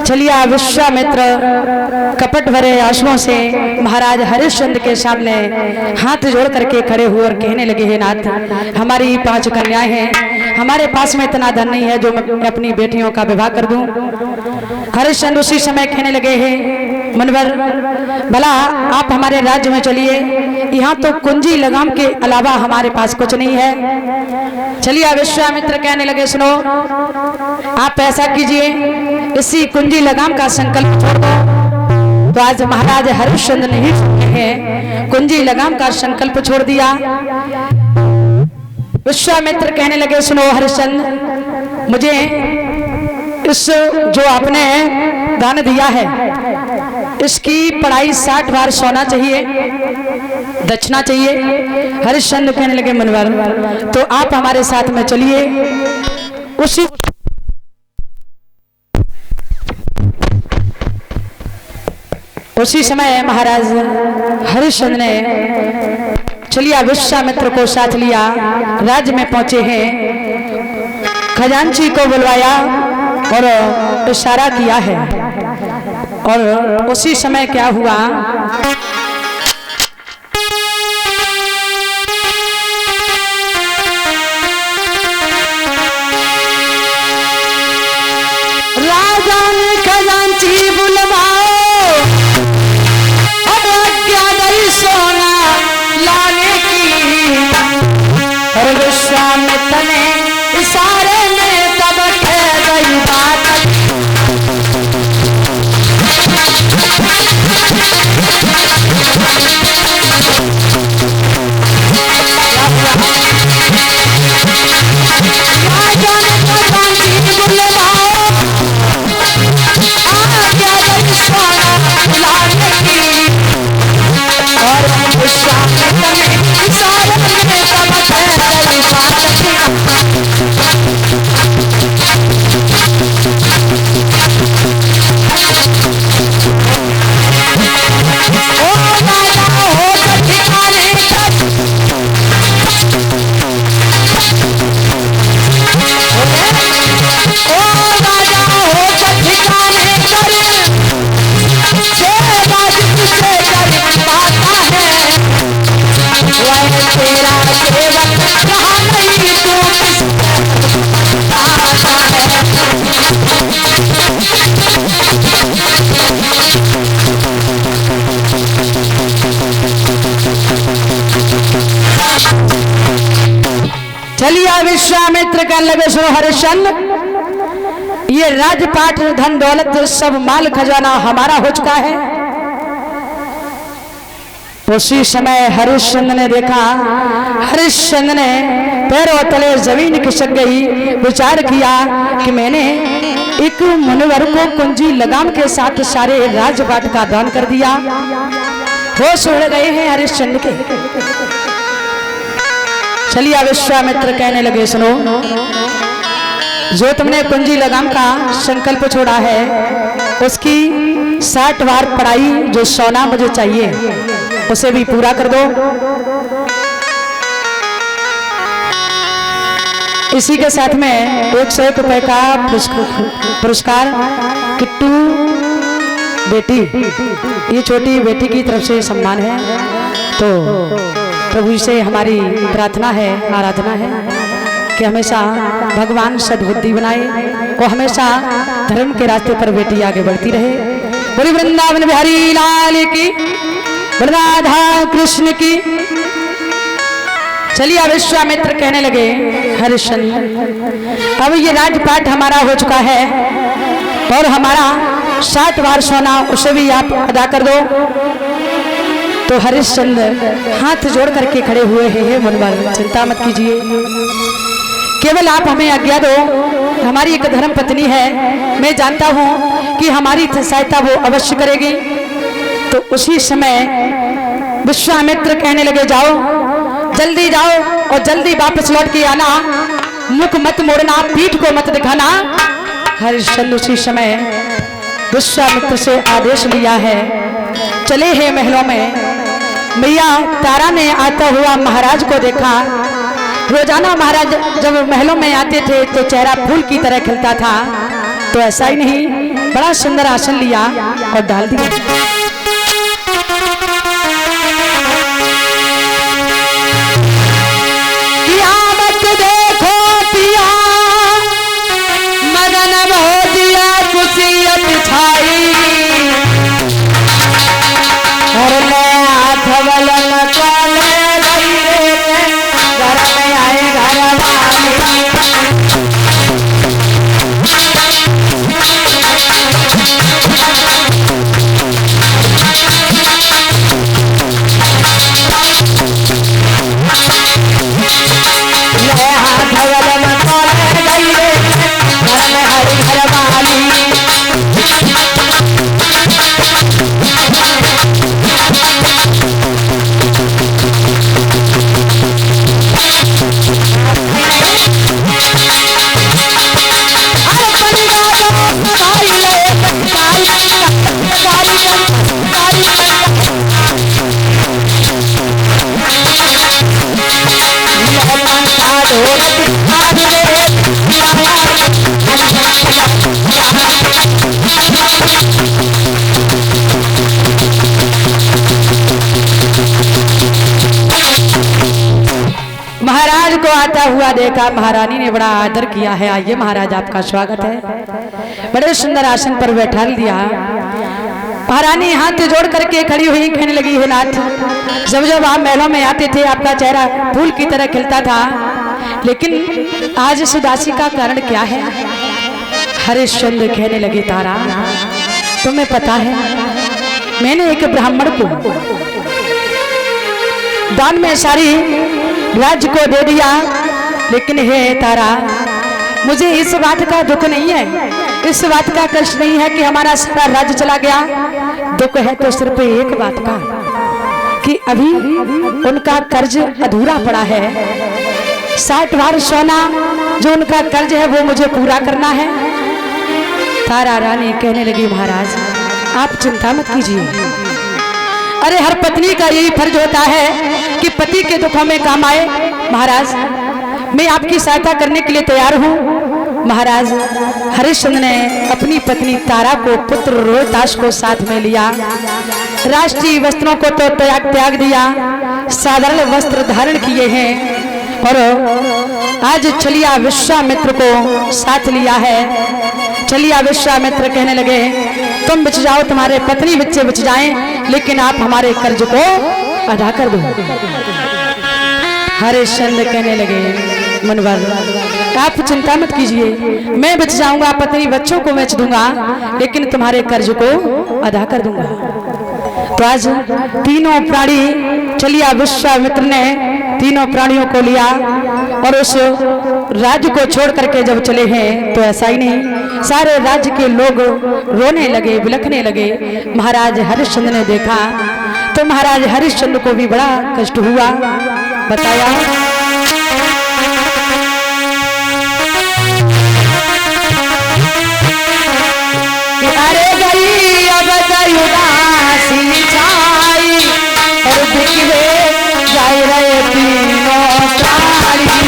चलिए विश्वामित्र कपट भरे आंसुओं से महाराज हरिश्चंद्र के सामने हाथ जोड़ करके खड़े हुए और कहने लगे, हे नाथ, हमारी 5 कन्याएं हैं, हमारे पास में इतना धन नहीं है जो मैं अपनी बेटियों का विवाह कर दूं। हरिश्चंद्र उसी समय कहने लगे, हे मुनिवर, भला आप हमारे राज्य में चलिए, यहाँ तो कुंजी लगाम के अलावा हमारे पास कुछ नहीं है। चलिए विश्वामित्र कहने लगे, सुनो, आप ऐसा कीजिए, इसी कुंजी लगाम का संकल्प छोड़ दो। तो आज महाराज हरिश्चंद्र ने ही सुने हैं, कुंजी लगाम का संकल्प छोड़ दिया। विश्वामित्र कहने लगे, सुनो हरिश्चंद्र, मुझे इस जो आपने दान दिया है इसकी पढ़ाई 60 बार सोना चाहिए, दक्षिणा चाहिए। हरिश्चंद्र कहने लगे, मुनिवर, तो आप हमारे साथ में चलिए। उसी समय महाराज हरिश्चंद्र ने चलिए विश्वामित्र को साथ लिया, राज्य में पहुंचे हैं, खजांची को बुलवाया और इशारा किया है। और उसी समय क्या हुआ, राजा ने खजांची बुलवाओ, अब आज्ञा दई सोना लाने की। और विश्वामित्र ने इशारे में तब कह गई बात, चलिए विश्वामित्र कहने लगे, सुनो हरिश्चंद्र, ये राजपाट धन दौलत सब माल खजाना हमारा हो चुका है। उसी समय हरिश्चंद्र ने देखा, हरिश्चंद्र ने पैरों तले जमीन खिसक गई। विचार किया कि मैंने एक मुनिवर को कुंजी लगाम के साथ सारे राजपाट का दान कर दिया। होश उड़ गए हैं हरिश्चंद्र के। चलिए विश्वामित्र कहने लगे, सुनो, जो तुमने कुंजी लगाम का संकल्प छोड़ा है उसकी 60 बार पढ़ाई जो सोना मुझे चाहिए उसे भी पूरा कर दो। इसी के साथ में 101 रुपए का पुरस्कार किट्टू बेटी, ये छोटी बेटी की तरफ से सम्मान है। तो प्रभु से हमारी प्रार्थना है, आराधना है कि हमेशा भगवान सद्बुद्धि बनाए और हमेशा धर्म के रास्ते पर बेटी आगे बढ़ती रहे। बोली वृंदावन बिहारी लाल की, राधा कृष्ण की। चलिए विश्वामित्र कहने लगे, हरिश्चंद्र, अब ये राजपाट हमारा हो चुका है और हमारा 60 बार सोना उसे भी आप अदा कर दो। तो हरिश्चंद्र हाथ जोड़ करके खड़े हुए हैं, मुनिवर, चिंता मत कीजिए, केवल आप हमें आज्ञा दो। हमारी एक धर्म पत्नी है, मैं जानता हूँ कि हमारी सहायता वो अवश्य करेगी। तो उसी समय विश्वामित्र कहने लगे, जाओ, जल्दी जाओ और जल्दी वापस लौट के आना, मुख मत मोड़ना, पीठ को मत दिखाना। हरिश्चंद्र उसी समय विश्वामित्र से आदेश लिया है, चले हैं महलों में। मैया तारा ने आता हुआ महाराज को देखा। रोजाना महाराज जब महलों में आते थे तो चेहरा फूल की तरह खिलता था, तो ऐसा ही नहीं, बड़ा सुंदर आसन लिया और डाल दिया। देखो पिया मगन हो दिया खुशियत छाई और मैं हाथ वलन काले घर में आए घर वाली महाराज को आता हुआ देखा, महारानी ने बड़ा आदर किया है। आइए महाराज आपका स्वागत है। बड़े सुंदर आसन पर बैठा दिया। महारानी हाथ जोड़ करके खड़ी हुई कहने लगी, हे नाथ, जब जब आप महलों में आते थे आपका चेहरा फूल की तरह खिलता था, लेकिन आज इस उदासी का कारण क्या है? हरिश्चंद्र कहने लगे, तारा तुम्हें पता है मैंने एक ब्राह्मण को दान में सारी राज्य को दे दिया, लेकिन हे तारा मुझे इस बात का दुख नहीं है, इस बात का कष्ट नहीं है कि हमारा सारा राज्य चला गया। दुख है तो सिर्फ एक बात का कि अभी उनका कर्ज अधूरा पड़ा है। 60 बार सोना जो उनका कर्ज है वो मुझे पूरा करना है। तारा रानी कहने लगी, महाराज आप चिंता मत कीजिए। अरे हर पत्नी का यही फर्ज होता है कि पति के दुखों में काम आए। महाराज मैं आपकी सहायता करने के लिए तैयार हूँ। महाराज हरिश्चंद्र ने अपनी पत्नी तारा को, पुत्र रोहिताश को साथ में लिया। राष्ट्रीय वस्त्रों को तो त्याग दिया, साधारण वस्त्र धारण किए हैं और आज चलिया विश्वामित्र को साथ लिया है। चलिया विश्वामित्र कहने लगे, तुम बच जाओ, तुम्हारे पत्नी बच्चे बच जाएं, लेकिन आप हमारे कर्ज को अदा कर दो। हरिश्चंद्र कहने लगे, मुनिवर आप चिंता मत कीजिए, मैं बच जाऊंगा, पत्नी बच्चों को बेच दूंगा, लेकिन तुम्हारे कर्ज को अदा कर दूंगा। तो आज तीनों प्राणी चलिया विश्वामित्र ने तीनों प्राणियों को लिया और उस राज्य को छोड़ करके जब चले हैं तो ऐसा ही नहीं, सारे राज्य के लोग रोने लगे, बिलखने लगे। महाराज हरिश्चंद्र ने देखा तो महाराज हरिश्चंद्र को भी बड़ा कष्ट हुआ। बताया अरे गई अब उदासी छाई और दिखे जाए रहे तीनों प्राणी।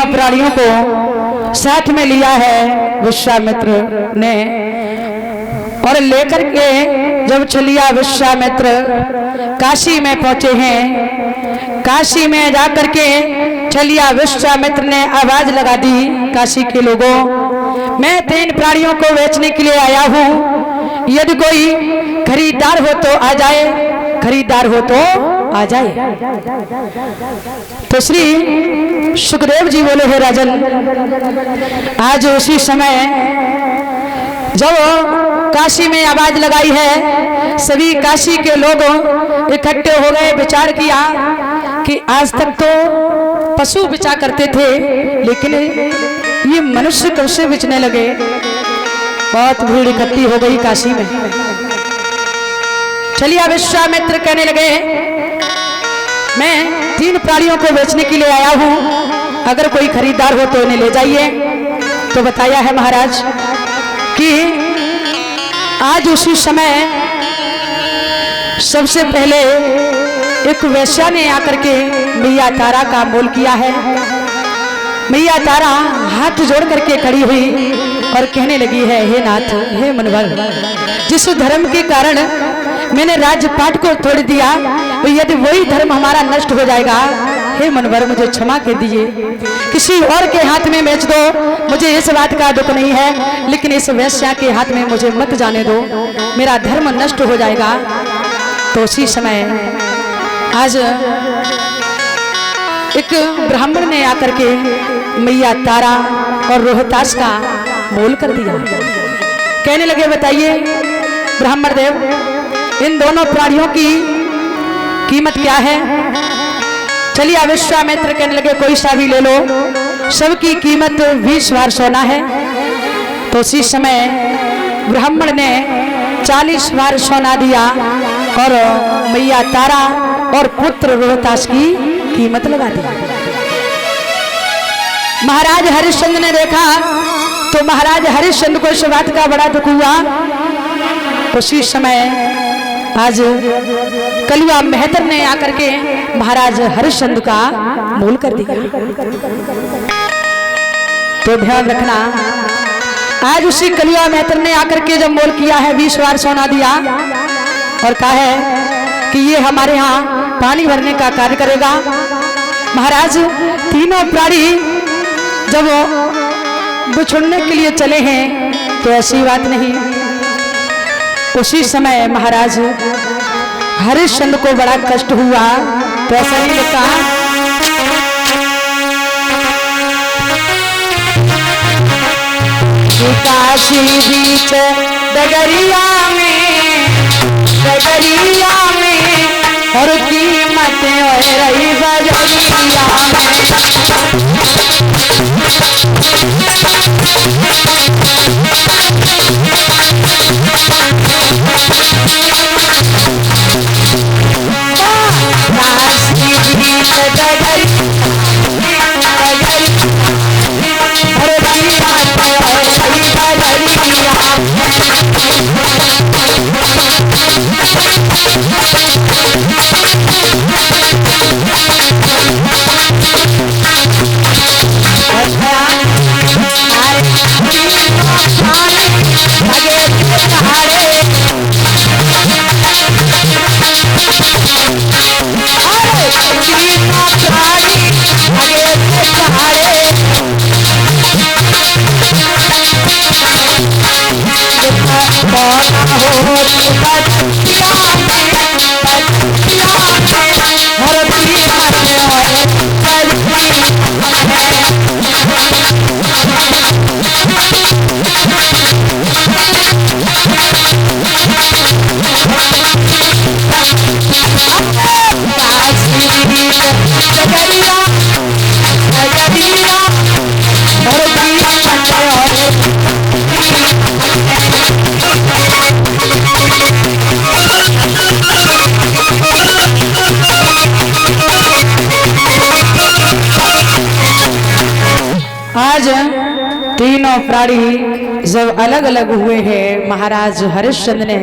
प्राणियों को साथ में लिया है विश्वामित्र ने, और लेकर के जब चलिया विश्वामित्र काशी में पहुंचे हैं। काशी में जाकर के चलिया विश्वामित्र ने आवाज लगा दी काशी के लोगों, मैं 3 प्राणियों को बेचने के लिए आया हूँ, यदि कोई खरीदार हो तो आ जाए, खरीदार हो तो आ जाए। तो श्री सुखदेव जी बोले, हे राजन, आज उसी समय जब काशी में आवाज लगाई है, सभी काशी के लोग इकट्ठे हो गए, विचार किया कि आज तक तो पशु बिचा करते थे, लेकिन ये मनुष्य कब से बिचने लगे। बहुत भीड़ इकट्ठी हो गई काशी में। चलिए विश्वामित्र कहने लगे, मैं 3 प्राणियों को बेचने के लिए आया हूं, अगर कोई खरीदार हो तो इन्हें ले जाइए। तो बताया है महाराज कि आज उसी समय सबसे पहले एक वेश्या ने आकर के मैया तारा का मोल किया है। मैया तारा हाथ जोड़ करके खड़ी हुई और कहने लगी है, हे नाथ, हे मनवर, जिस धर्म के कारण मैंने राजपाट को तोड़ दिया, यदि वही धर्म हमारा नष्ट हो जाएगा, हे मनवर मुझे क्षमा कर दीजिए, किसी और के हाथ में बेच दो, मुझे इस बात का दुख नहीं है, लेकिन इस वेश्या के हाथ में मुझे मत जाने दो, मेरा धर्म नष्ट हो जाएगा। तो उसी समय आज एक ब्राह्मण ने आकर के मैया तारा और रोहतास का मोल कर दिया। कहने लगे, बताइए ब्राह्मण देव, इन दोनों प्राणियों की कीमत क्या है। चलिए विश्वामित्र कहने लगे, कोई सा भी ले लो, सबकी कीमत 20 बार सोना है। तो उसी समय ब्राह्मण ने 40 बार सोना दिया और मैया तारा और पुत्र रोहतास की कीमत लगा दी। महाराज हरिश्चंद्र ने देखा तो महाराज हरिश्चंद्र को इस बात का बड़ा दुख हुआ। उसी समय आज कलुआ मेहतर ने आकर के महाराज हरिश्चंद्र का मोल कर दिया। तो ध्यान रखना, आज उसी कलुआ मेहतर ने आकर के जब मोल किया है, 20 बार सोना दिया और कहा है कि ये हमारे यहाँ पानी भरने का कार्य करेगा। महाराज तीनों प्राणी जब बिछुड़ने के लिए चले हैं तो ऐसी बात नहीं। उसी समय महाराज हरिश्चंद्र को बड़ा कष्ट हुआ, तो ऐसा नहीं लिखा, काशी बीच डगरिया में और कीमत रही बजरिया आज तीनों प्राणी जब अलग अलग हुए हैं, महाराज हरिश्चंद्र ने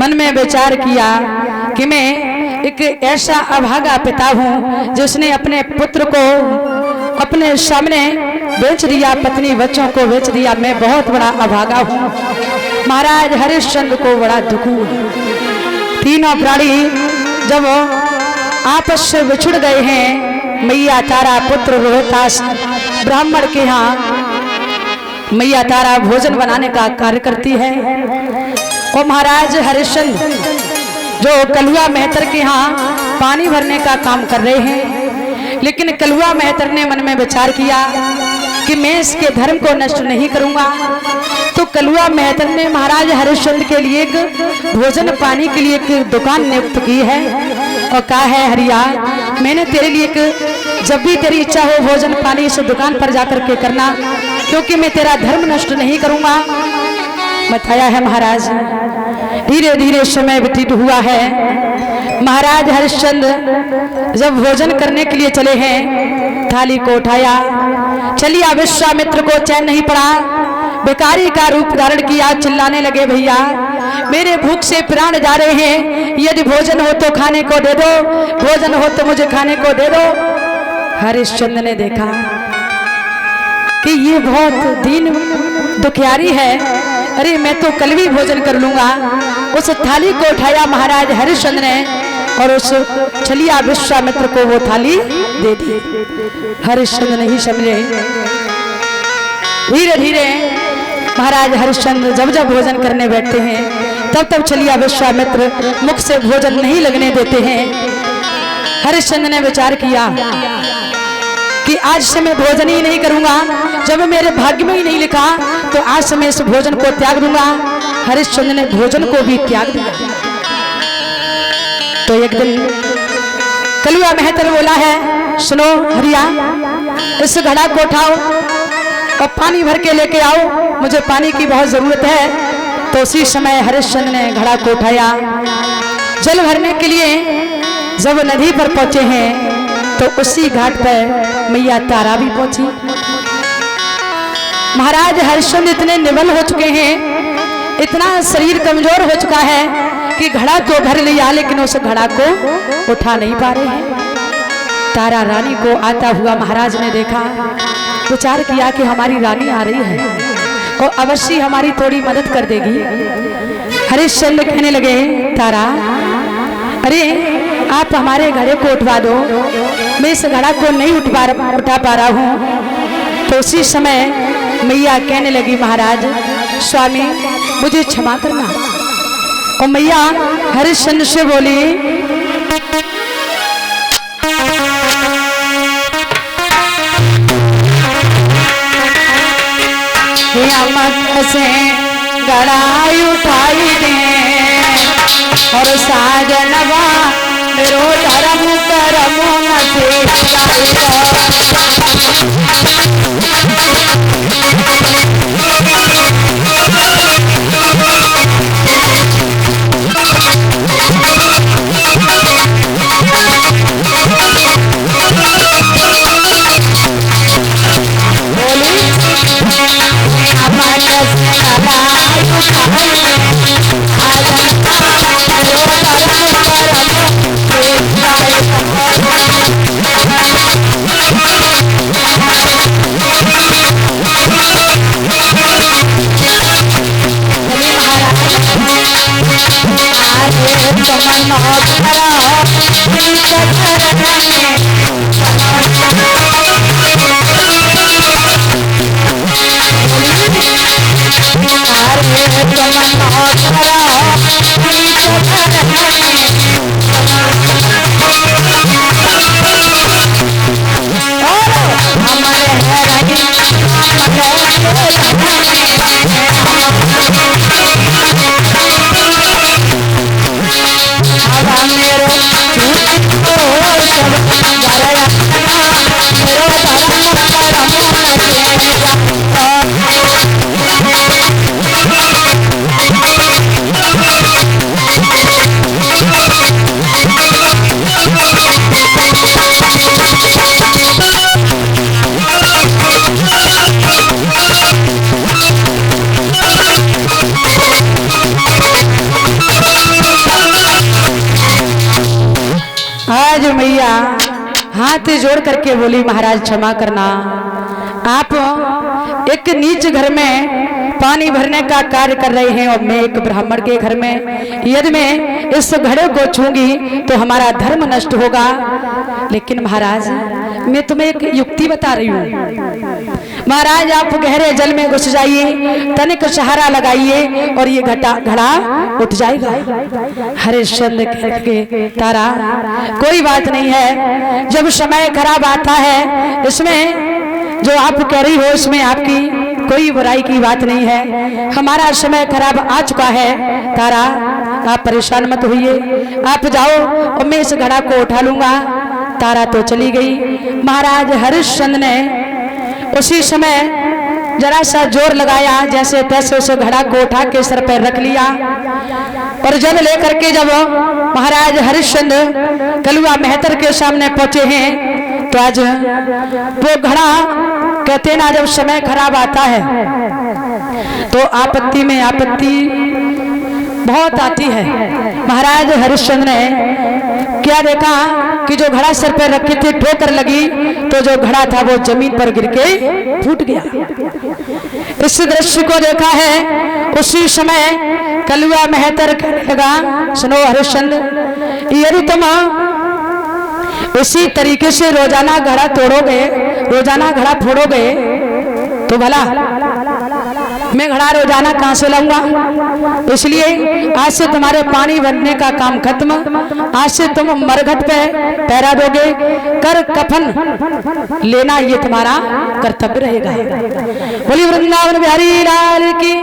मन में विचार किया कि मैं एक ऐसा अभागा पिता हूँ जिसने अपने पुत्र को अपने सामने बेच दिया, पत्नी बच्चों को बेच दिया, मैं बहुत बड़ा अभागा हूँ। महाराज हरिश्चंद्र को बड़ा दुख हुआ। तीनों प्राणी जब आपस से बिछुड़ गए हैं, मैया तारा पुत्र रोहतास ब्राह्मण के यहाँ मैया तारा भोजन बनाने का कार्य करती है। और महाराज हरिश्चंद्र जो कलुआ मेहतर के यहाँ पानी भरने का काम कर रहे हैं, लेकिन कलुआ मेहतर ने मन में विचार किया कि मैं इसके धर्म को नष्ट नहीं करूंगा। तो कलुआ मेहतर ने महाराज हरिश्चंद्र के लिए एक भोजन पानी के लिए एक दुकान नियुक्त की है और कहा है, हरिया मैंने तेरे लिए एक, जब भी तेरी इच्छा हो भोजन पानी इस दुकान पर जाकर के करना, क्योंकि मैं तेरा धर्म नष्ट नहीं करूंगा। बताया है महाराज। धीरे धीरे समय व्यतीत हुआ है। महाराज हरिश्चंद्र जब भोजन करने के लिए चले हैं, थाली को उठाया, चलिए विश्वामित्र को चैन नहीं पड़ा, भिखारी का रूप धारण किया, चिल्लाने लगे, भैया मेरे भूख से प्राण जा रहे हैं, यदि भोजन हो तो खाने को दे दो, भोजन हो तो मुझे खाने को दे दो। हरिश्चंद्र ने देखा कि ये बहुत दीन दुखियारी है, अरे मैं तो कल भी भोजन कर लूंगा। उस थाली को उठाया महाराज हरिश्चंद्र ने और उस छलिया विश्वामित्र को वो थाली दे दी। हरिश्चंद्र नहीं समझे। धीरे धीरे महाराज हरिश्चंद्र जब जब भोजन करने बैठते हैं, तब तब छलिया विश्वामित्र मुख से भोजन नहीं लगने देते हैं। हरिश्चंद्र ने विचार किया कि आज से मैं भोजन ही नहीं करूंगा, जब मेरे भाग्य में ही नहीं लिखा तो आज से मैं इस भोजन को त्याग दूंगा। हरिश्चंद्र ने भोजन को भी त्याग दिया। तो एक दिन कलुआ मेहतर बोला है, सुनो हरिया, इस घड़ा को उठाओ और पानी भर के लेके आओ, मुझे पानी की बहुत जरूरत है। तो उसी समय हरिश्चंद्र ने घड़ा को उठाया, जल भरने के लिए जब नदी पर पहुंचे हैं तो उसी घाट पर मैया तारा भी पहुंची। महाराज हरिश्चंद्र इतने निबल हो चुके हैं, इतना शरीर कमजोर हो चुका है कि घड़ा तो भर लिया, लेकिन उस घड़ा को उठा नहीं पा रहे हैं। तारा रानी को आता हुआ महाराज ने देखा, विचार किया कि हमारी रानी आ रही है और अवश्य हमारी थोड़ी मदद कर देगी। हरिश्चंद्र कहने लगे, तारा अरे आप हमारे घड़े को उठवा दो, मैं इस घड़ा को नहीं उठा पा रहा हूँ। तो उसी समय मैया कहने लगी, महाराज स्वामी मुझे क्षमा करना। और मैया हरिश्चंद्र से बोली, से गड़ाई उठाई दे और साजनवा मेरो धर्म करम हाथ जोड़ करके बोली, महाराज क्षमा करना, आप एक नीच घर में पानी भरने का कार्य कर रहे हैं और मैं एक ब्राह्मण के घर में, यदि मैं इस घड़े को छूंगी तो हमारा धर्म नष्ट होगा। लेकिन महाराज मैं तुम्हें एक युक्ति बता रही हूँ। महाराज आप गहरे जल में घुस जाइए, तनिक सहारा लगाइए और ये घड़ा उठ जाएगा। हरिश्चंद्र के तारा कोई बात नहीं है, जब समय खराब आता है, इसमें जो आप कह रही हो इसमें आपकी कोई बुराई की बात नहीं है। हमारा समय खराब आ चुका है तारा, आप परेशान मत होइए, आप जाओ और मैं इस घड़ा को उठा लूंगा। तारा तो चली गई। महाराज हरिश्चंद्र ने उसी समय जरा सा जोर लगाया, जैसे तैसे उस घड़ा को उठा के सर पर रख लिया और जल लेकर के जब महाराज हरिश्चंद्र कलुआ मेहतर के सामने पहुंचे हैं तो आज वो घड़ा, कहते ना जब समय खराब आता है तो आपत्ति में आपत्ति बहुत आती है। महाराज हरिश्चंद्र ने क्या देखा कि जो घड़ा सर पर रखी थी, ठोकर लगी तो जो घड़ा था वो जमीन पर गिर के फूट गया। इस दृश्य को देखा है, उसी समय कलुआ मेहतर कहने लगा, सुनो हरिश्चंद्र, यदि तुम इसी तरीके से रोजाना घड़ा तोड़ोगे, रोजाना घड़ा फोड़ोगे तो भला मैं घड़ा रोजाना कहां से लाऊंगा। इसलिए आज से तुम्हारे पानी भरने का काम खत्म, आज से तुम मरघट पे पैरा दोगे, कर कफन लेना ये तुम्हारा कर्तव्य रहेगा। बोली वृंदावन बिहारी लाल की।